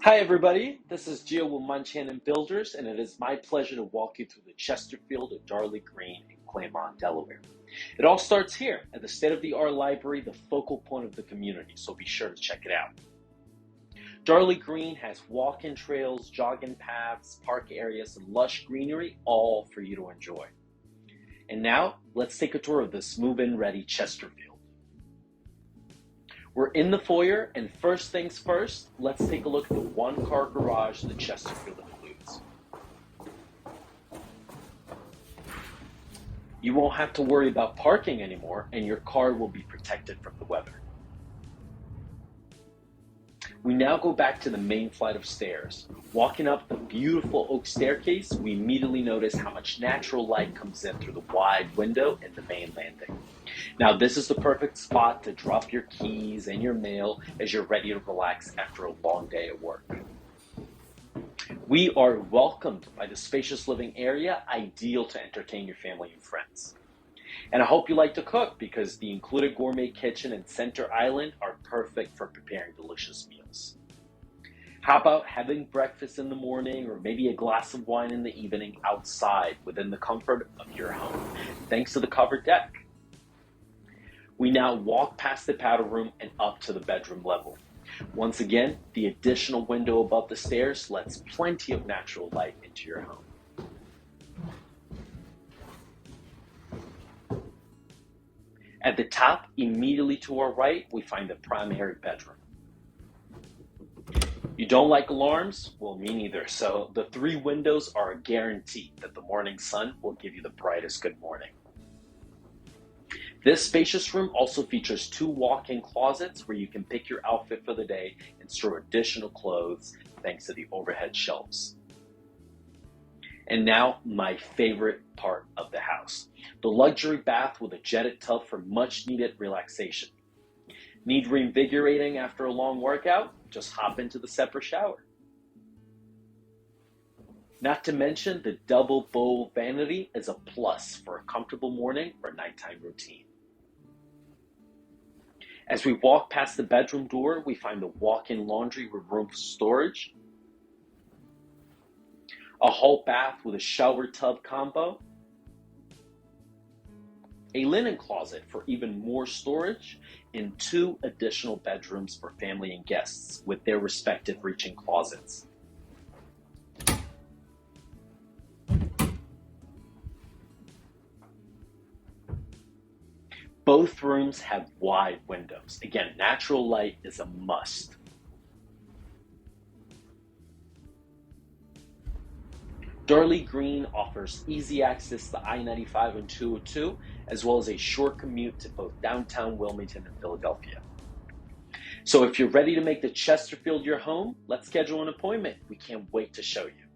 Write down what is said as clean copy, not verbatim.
Hi everybody, this is Gio with Montana Builders, and it is my pleasure to walk you through the Chesterfield of Darley Green in Claymont, Delaware. It all starts here at the state-of-the-art library, the focal point of the community, so be sure to check it out. Darley Green has walk-in trails, jogging paths, park areas, and lush greenery, all for you to enjoy. And now, let's take a tour of this move-in ready Chesterfield. We're in the foyer, and first things first, let's take a look at the one-car garage the Chesterfield includes. You won't have to worry about parking anymore, and your car will be protected from the weather. We now go back to the main flight of stairs. Walking up the beautiful oak staircase, we immediately notice how much natural light comes in through the wide window in the main landing. Now, this is the perfect spot to drop your keys and your mail as you're ready to relax after a long day at work. We are welcomed by the spacious living area, ideal to entertain your family and friends. And I hope you like to cook because the included gourmet kitchen and center island are perfect for preparing delicious meals. How about having breakfast in the morning or maybe a glass of wine in the evening outside within the comfort of your home, thanks to the covered deck? We now walk past the powder room and up to the bedroom level. Once again, the additional window above the stairs lets plenty of natural light into your home. At the top, immediately to our right, we find the primary bedroom. You don't like alarms? Well, me neither. So the 3 windows are a guarantee that the morning sun will give you the brightest good morning. This spacious room also features 2 walk-in closets where you can pick your outfit for the day and store additional clothes thanks to the overhead shelves. And now, my favorite part of the house, the luxury bath with a jetted tub for much needed relaxation. Need reinvigorating after a long workout? Just hop into the separate shower. Not to mention, the double bowl vanity is a plus for a comfortable morning or nighttime routine. As we walk past the bedroom door, we find the walk-in laundry with room for storage, a whole bath with a shower tub combo, a linen closet for even more storage, and 2 additional bedrooms for family and guests with their respective reach-in closets. Both rooms have wide windows. Again, natural light is a must. Darley Green offers easy access to I-95 and 202, as well as a short commute to both downtown Wilmington and Philadelphia. So if you're ready to make the Chesterfield your home, let's schedule an appointment. We can't wait to show you.